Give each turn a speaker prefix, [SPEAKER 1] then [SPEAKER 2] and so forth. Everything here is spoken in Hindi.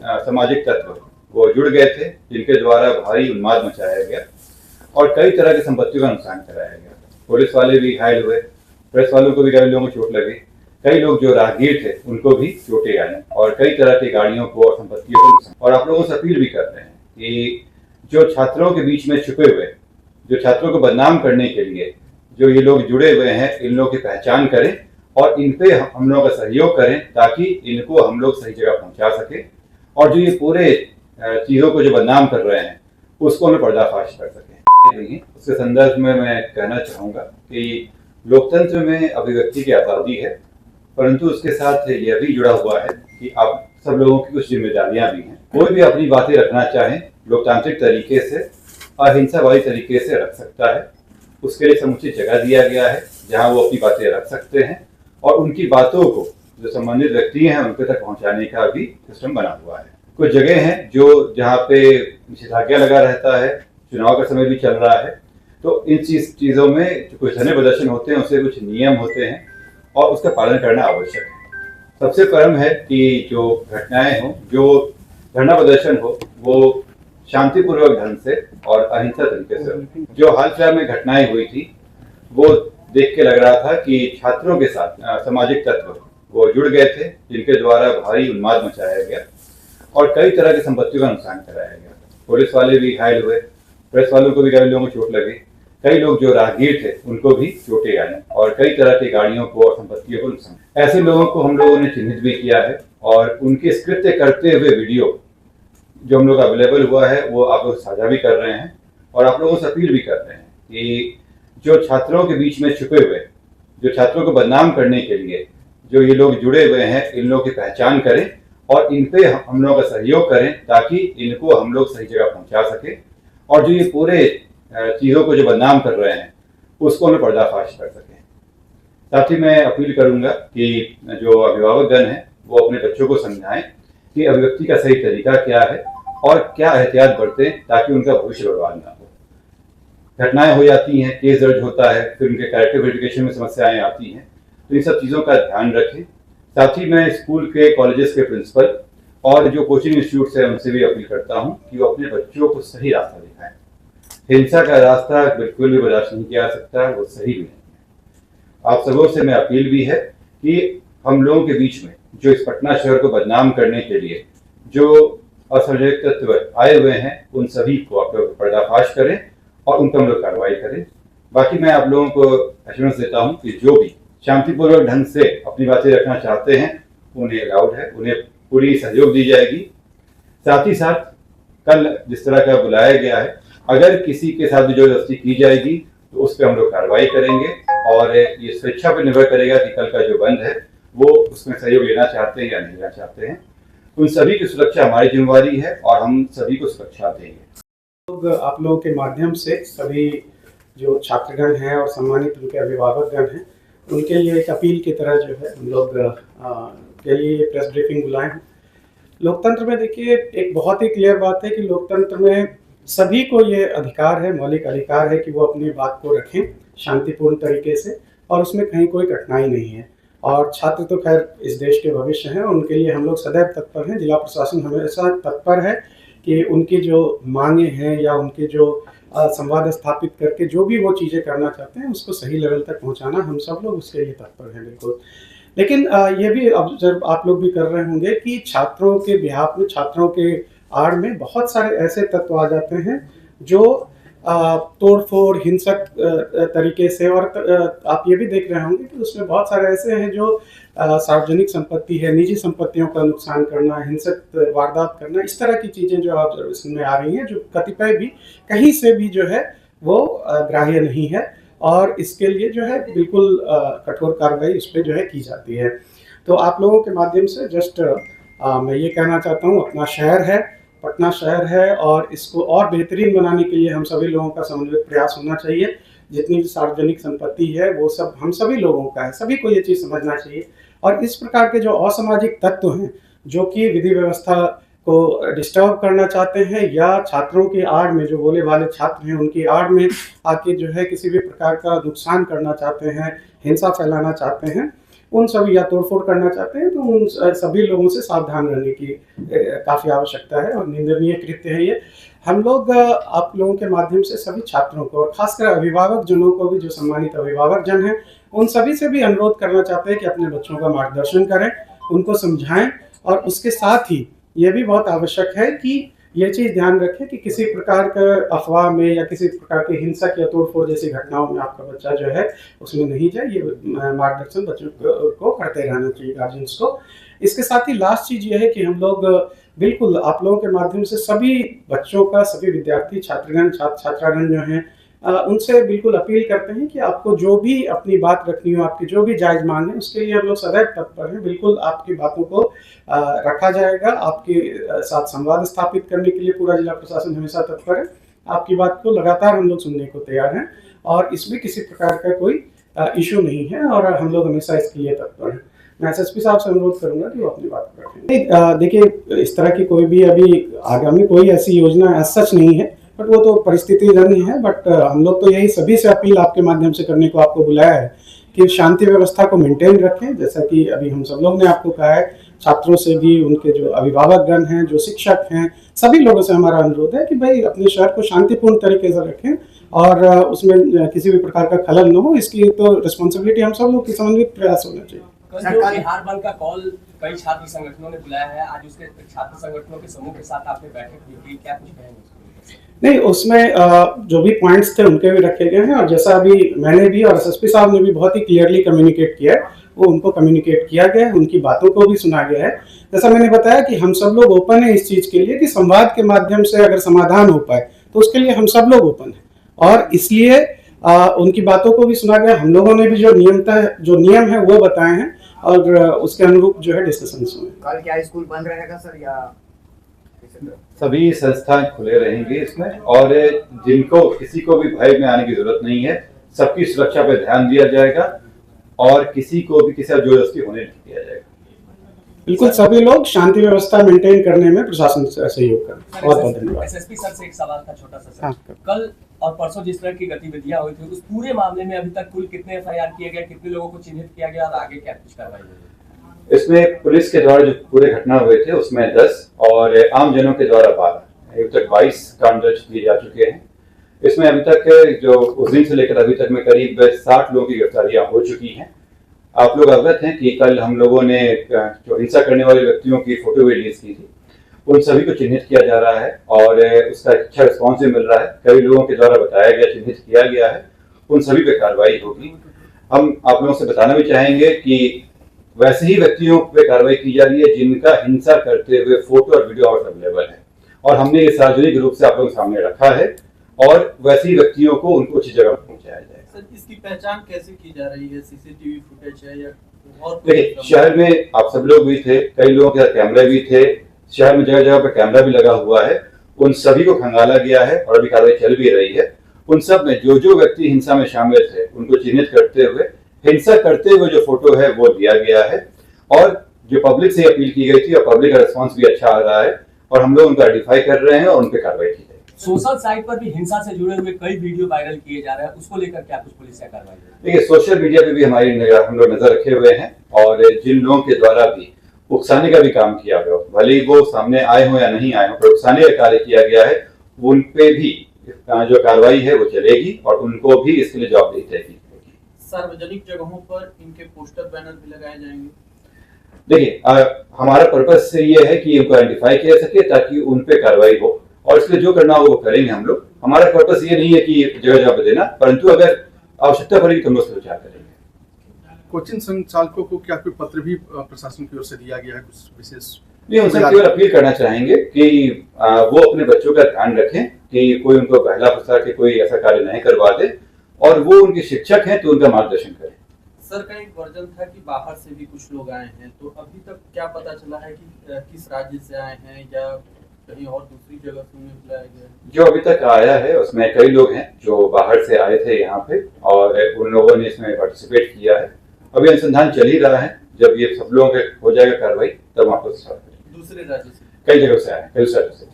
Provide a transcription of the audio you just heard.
[SPEAKER 1] सामाजिक तत्व वो जुड़ गए थे, जिनके द्वारा भारी उन्माद मचाया गया और कई तरह की संपत्तियों का नुकसान कराया गया। पुलिस वाले भी घायल हुए, प्रेस वालों को भी कई लोगों को चोट लगी, कई लोग जो राहगीर थे उनको भी चोटें आई और कई तरह की गाड़ियों को और संपत्तियों को नुकसान। और आप लोगों से अपील भी कर रहे हैं कि जो छात्रों के बीच में छुपे हुए, जो छात्रों को बदनाम करने के लिए जो ये लोग जुड़े हुए हैं, इन लोगों की पहचान करें और इन पे हम लोगों का सहयोग करें ताकि इनको हम लोग सही जगह पहुंचा सके और जो ये पूरे चीज़ों को जो बदनाम कर रहे हैं उसको हमें पर्दाफाश कर सकें। उसके संदर्भ में मैं कहना चाहूँगा कि लोकतंत्र में अभिव्यक्ति की आज़ादी है, परंतु उसके साथ यह भी जुड़ा हुआ है कि आप सब लोगों की कुछ जिम्मेदारियां भी हैं। कोई भी अपनी बातें रखना चाहे लोकतांत्रिक तरीके से, अहिंसावादी तरीके से रख सकता है। उसके लिए समुचित जगह दिया गया है जहां वो अपनी बातें रख सकते हैं और उनकी बातों को जो संबंधित व्यक्ति हैं उनके तक पहुंचाने का भी सिस्टम बना हुआ है। कुछ जगह हैं जो जहाँ पे निषेधाज्ञा लगा रहता है, चुनाव का समय भी चल रहा है, तो इन चीज़ों में जो कुछ धरने प्रदर्शन होते हैं उससे कुछ नियम होते हैं और उसका पालन करना आवश्यक है। सबसे परम है कि जो घटनाएं हों, जो धरना प्रदर्शन हो, वो शांतिपूर्वक ढंग से और अहिंसा तरीके से हो। जो हाल फिलहाल में घटनाएं हुई थी वो देख के लग रहा था कि छात्रों के साथ सामाजिक तत्व वो जुड़ गए थे, जिनके द्वारा भारी उन्माद मचाया गया और कई तरह की संपत्तियों का नुकसान कराया गया। पुलिस वाले भी घायल हुए, प्रेस वालों को भी कई लोगों को चोट लगी, कई लोग जो राहगीर थे उनको भी चोटें आई और कई तरह की गाड़ियों को और संपत्तियों को नुकसान। ऐसे लोगों को हम लोगों ने चिन्हित भी किया है और उनके कृत्य करते हुए वीडियो जो हम लोग अवेलेबल हुआ है वो आप लोग साझा भी कर रहे हैं और आप लोगों से अपील भी कर रहे हैं कि जो छात्रों के बीच में छुपे हुए, जो छात्रों को बदनाम करने के लिए जो ये लोग जुड़े हुए हैं, इन लोगों की पहचान करें और इन पे हम लोगों का सहयोग करें ताकि इनको हम लोग सही जगह पहुंचा सके और जो ये पूरे चीज़ों को जो बदनाम कर रहे हैं उसको हमें पर्दाफाश कर सकें। साथ ही मैं अपील करूंगा कि जो अभिभावकगण हैं वो अपने बच्चों को समझाएं कि अभिव्यक्ति का सही तरीका क्या है और क्या एहतियात बरतें ताकि उनका भविष्य बर्बाद ना हो। घटनाएं हो जाती हैं, केस दर्ज होता है, फिर उनके कैरेक्टर वेरिफिकेशन में समस्याएं आती हैं, तो इन सब चीज़ों का ध्यान रखें। साथ ही मैं स्कूल के, कॉलेजेस के प्रिंसिपल और जो कोचिंग इंस्टीट्यूट्स हैं उनसे भी अपील करता हूँ कि वो अपने बच्चों को सही रास्ता दिखाएं। हिंसा का रास्ता बिल्कुल भी बर्दाश्त नहीं किया जा सकता, वो सही भी नहीं है। आप सबों से मैं अपील भी है कि हम लोगों के बीच में जो इस पटना शहर को बदनाम करने के लिए जो असामाजिक तत्व आए हुए हैं उन सभी को आप लोग पर्दाफाश करें और उन पर हम लोग कार्रवाई करें। बाकी मैं आप लोगों को एश्योरेंस देता हूँ कि जो भी शांतिपूर्वक ढंग से अपनी बातें रखना चाहते हैं उन्हें अलाउड है, उन्हें पूरी सहयोग दी जाएगी। साथ ही साथ कल जिस तरह का बुलाया गया है, अगर किसी के साथ भी जबरदस्ती की जाएगी तो उस पर हम लोग कार्रवाई करेंगे और ये स्वेच्छा पर निर्भर करेगा कि कल का जो बंद है वो उसमें सहयोग लेना चाहते हैं या नहीं लेना चाहते हैं। उन सभी की सुरक्षा हमारी जिम्मेवारी है और हम सभी को सुरक्षा देंगे।
[SPEAKER 2] आप लोगों के माध्यम से सभी जो छात्रगण हैं और सम्मानित उनके अभिभावकगण हैं उनके लिए एक अपील की तरह जो है हम लोग के लिए प्रेस ब्रीफिंग बुलाए हैं। लोकतंत्र में देखिए एक बहुत ही क्लियर बात है कि लोकतंत्र में सभी को ये अधिकार है, मौलिक अधिकार है कि वो अपनी बात को रखें शांतिपूर्ण तरीके से और उसमें कहीं कोई कठिनाई नहीं है। और छात्र तो खैर इस देश के भविष्य हैं, उनके लिए हम लोग सदैव तत्पर हैं। जिला प्रशासन हमेशा तत्पर है कि उनकी जो मांगे हैं या उनके जो संवाद स्थापित करके जो भी वो चीज़ें करना चाहते हैं उसको सही लेवल तक पहुंचाना, हम सब लोग उसके लिए तत्पर हैं बिल्कुल। लेकिन ये भी ऑब्जर्व आप लोग भी कर रहे होंगे कि छात्रों के बिहाफ में, छात्रों के आड़ में बहुत सारे ऐसे तत्व आ जाते हैं जो तोड़फोड़, हिंसक तरीके से, और आप ये भी देख रहे होंगे कि उसमें बहुत सारे ऐसे हैं जो सार्वजनिक संपत्ति है, निजी संपत्तियों का नुकसान करना, हिंसक वारदात करना, इस तरह की चीज़ें जो ऑब्जर्वेशन में आ रही हैं, जो कतिपय भी कहीं से भी जो है वो ग्राह्य नहीं है और इसके लिए जो है बिल्कुल कठोर कार्रवाई उस पर जो है की जाती है। तो आप लोगों के माध्यम से जस्ट मैं ये कहना चाहता हूँ, अपना शहर है, पटना शहर है और इसको और बेहतरीन बनाने के लिए हम सभी लोगों का समन्वित प्रयास होना चाहिए। जितनी भी सार्वजनिक संपत्ति है वो सब हम सभी लोगों का है, सभी को ये चीज़ समझना चाहिए। और इस प्रकार के जो असामाजिक तत्व हैं जो कि विधि व्यवस्था को डिस्टर्ब करना चाहते हैं या छात्रों की आड़ में, जो भोले भाले छात्र हैं उनकी आड़ में आके जो है किसी भी प्रकार का नुकसान करना चाहते हैं, हिंसा फैलाना चाहते हैं, उन सभी या तोड़फोड़ करना चाहते हैं तो उन सभी लोगों से सावधान रहने की काफ़ी आवश्यकता है और निंदनीय कृत्य है ये। हम लोग आप लोगों के माध्यम से सभी छात्रों को और खासकर अभिभावक जनों को भी, जो सम्मानित अभिभावक जन हैं, उन सभी से भी अनुरोध करना चाहते हैं कि अपने बच्चों का मार्गदर्शन करें, उनको समझाएं और उसके साथ ही ये भी बहुत आवश्यक है कि ये चीज़ ध्यान रखें कि किसी प्रकार का अफवाह में या किसी प्रकार की हिंसक या तोड़फोड़ जैसी घटनाओं में आपका बच्चा जो है उसमें नहीं जाए। ये मार्गदर्शन बच्चों को करते रहना चाहिए, गार्जियंस को। इसके साथ ही लास्ट चीज़ ये है कि हम लोग बिल्कुल आप लोगों के माध्यम से सभी बच्चों का, सभी विद्यार्थी छात्रगण छात्रागण जो हैं उनसे बिल्कुल अपील करते हैं कि आपको जो भी अपनी बात रखनी हो, आपकी जो भी जायज़ मांग है, उसके लिए हम लोग सदैव तत्पर हैं। बिल्कुल आपकी बातों को रखा जाएगा, आपके साथ संवाद स्थापित करने के लिए पूरा जिला प्रशासन हमेशा तत्पर है। आपकी बात को लगातार हम लोग सुनने को तैयार हैं और इसमें किसी प्रकार का कोई इशू नहीं है और हम लोग हमेशा इसके लिए तत्पर हैं। मैं एसएसपी साहब से अनुरोध करूंगा कि वो अपनी बात रखें। देखिए, इस तरह की कोई भी अभी आगामी कोई ऐसी योजना एज सच नहीं है, बट वो तो परिस्थिति जन्य है। बट हम लोग तो यही सभी से अपील आपके माध्यम से करने को आपको बुलाया है कि शांति व्यवस्था को मेंटेन रखें। जैसा कि अभी हम सब लोग ने आपको कहा है, छात्रों से भी, उनके जो अभिभावकगण हैं, जो शिक्षक हैं, सभी लोगों से हमारा अनुरोध है कि भाई अपने शहर को शांतिपूर्ण तरीके से रखें और उसमें किसी भी प्रकार का खलल न हो। इसकी तो रिस्पॉन्सिबिलिटी हम सब लोग की समन्वित प्रयास होना चाहिए।
[SPEAKER 3] बिहार बंद का कॉल कई छात्र संगठनों ने बुलाया है, आज उसके छात्र संगठनों के समूह के साथ आपने बैठक की, क्या कुछ कहेंगे?
[SPEAKER 2] नहीं, उसमें जो भी पॉइंट्स थे उनके भी रखे गए हैं और जैसा अभी मैंने भी और एसएसपी साहब ने भी बहुत ही क्लियरली कम्युनिकेट किया है, वो उनको कम्युनिकेट किया गया है, उनकी बातों को भी सुना गया है। जैसा मैंने बताया कि हम सब लोग ओपन है इस चीज़ के लिए कि संवाद के माध्यम से अगर समाधान हो पाए तो उसके लिए हम सब लोग ओपन हैं और इसलिए उनकी बातों को भी सुना गया। हम लोगों ने भी जो नियम है वो बताए हैं और उसके अनुरूप जो है डिस्कशन हुए।
[SPEAKER 4] कल क्या स्कूल बंद रहेगा सर या
[SPEAKER 1] सभी संस्थान खुले रहेंगे इसमें, और जिनको किसी को भी भय में आने की जरूरत नहीं है, सबकी सुरक्षा पर ध्यान दिया जाएगा और किसी को भी किसी जबरदस्ती होने नहीं दिया जाएगा।
[SPEAKER 2] बिल्कुल, सभी लोग शांति व्यवस्था मेंटेन करने में प्रशासन से सहयोग करें। बहुत बहुत धन्यवाद।
[SPEAKER 3] एसएसपी सर से एक सवाल था छोटा सा सर, कल और परसों जिस तरह की गतिविधियां हुई थी उस पूरे मामले में अभी तक कुल कितने एफआईआर किए गए, कितने लोगों को चिन्हित किया गया और आगे क्या कुछ कार्रवाई हुई?
[SPEAKER 1] इसमें पुलिस के द्वारा जो पूरे घटना हुए थे उसमें 10 और आम जनों के द्वारा 12, अभी तक 22 कांड दर्ज किए जा चुके हैं। इसमें अभी तक जो उस दिन से लेकर अभी तक में करीब 60 लोगों की गिरफ्तारियां हो चुकी हैं। आप लोग अवगत हैं कि कल हम लोगों ने जो हिंसा करने वाले व्यक्तियों की फोटो भी रिलीज की थी, उन सभी को चिन्हित किया जा रहा है और उसका अच्छा रिस्पॉन्स भी मिल रहा है। कई लोगों के द्वारा बताया गया, चिन्हित किया गया है, उन सभी पे कार्रवाई होगी। हम आप लोगों से बताना भी चाहेंगे कि वैसे ही व्यक्तियों पे कार्रवाई की जा रही है जिनका हिंसा करते हुए फोटो और वीडियो अवेलेबल है और हमने ये सार्वजनिक रूप से आप लोगों के सामने रखा है और वैसे ही व्यक्तियों को उनको अच्छी जगह पहुंचाया जाएगा।
[SPEAKER 5] सर, इसकी पहचान कैसे की जा रही है? सीसीटीवी फुटेज है या और?
[SPEAKER 1] देखिए, शहर में आप सब लोग भी थे, कई लोगों के साथ कैमरे भी थे, शहर में जगह जगह पर कैमरा भी लगा हुआ है, उन सभी को खंगाला गया है और अभी कार्रवाई चल भी रही है। उन सब में जो व्यक्ति हिंसा में शामिल थे उनको चिन्हित करते हुए हिंसा करते हुए जो फोटो है वो दिया गया है और जो पब्लिक से अपील की गई थी और पब्लिक का रिस्पांस भी अच्छा आ रहा है और हम लोग उनको आइडेंटिफाई कर रहे हैं और उन पे कार्रवाई की जाएगी।
[SPEAKER 3] सोशल साइट पर भी हिंसा से जुड़े हुए कई वीडियो वायरल किए जा रहे हैं, उसको लेकर क्या कुछ पुलिस से कार्रवाई? देखिए,
[SPEAKER 1] सोशल मीडिया पे भी हम लोग नजर रखे हुए हैं और जिन लोगों के द्वारा भी उकसाने का भी काम किया गया, भले ही वो सामने आए हो या नहीं आए हो, पर उकसाने का कार्य किया गया है, उन पे भी जो कार्रवाई है वो चलेगी और उनको भी इसके लिए जवाबदेही तय की जाएगी।
[SPEAKER 5] सार्वजनिक जगहों पर इनके पोस्टर बैनर भी लगाए जाएंगे?
[SPEAKER 1] देखिए, हमारा पर्पस से ये है कि उनको आइडेंटिफाई किया सके ताकि उन पे कार्रवाई हो और इसलिए जो करना हो वो करेंगे हम लोग। हमारा पर्पस ये नहीं है कि जगह जगह पे देना, परंतु अगर आवश्यकता पड़ेगी तो हम लोग विचार करेंगे।
[SPEAKER 6] कोचिंग संचालकों को क्या कोई पत्र भी प्रशासन की ओर से दिया गया है कुछ विशेष?
[SPEAKER 1] नहीं, उनसे केवल अपील करना चाहेंगे कि वो अपने बच्चों का ध्यान रखें कि कोई उनको बहला फंसा के कोई ऐसा कार्य नहीं करवा दे और वो उनके शिक्षक हैं तो उनका मार्गदर्शन करें।
[SPEAKER 5] सर, का एक वर्जन था कि बाहर से भी कुछ लोग आए हैं, तो अभी तक क्या पता चला है कि किस राज्य से आए हैं या कहीं और दूसरी जगह से उन्हें बुलाया गया?
[SPEAKER 1] जो अभी तक आया है उसमें कई लोग हैं जो बाहर से आए थे यहाँ पे और उन लोगों ने इसमें पार्टिसिपेट किया है। अभी अनुसंधान चल ही रहा है, जब ये सब लोगों के हो जाएगा कार्रवाई तब आपको
[SPEAKER 5] दूसरे राज्य से
[SPEAKER 1] कई जगह से आए, कई राज्यों से।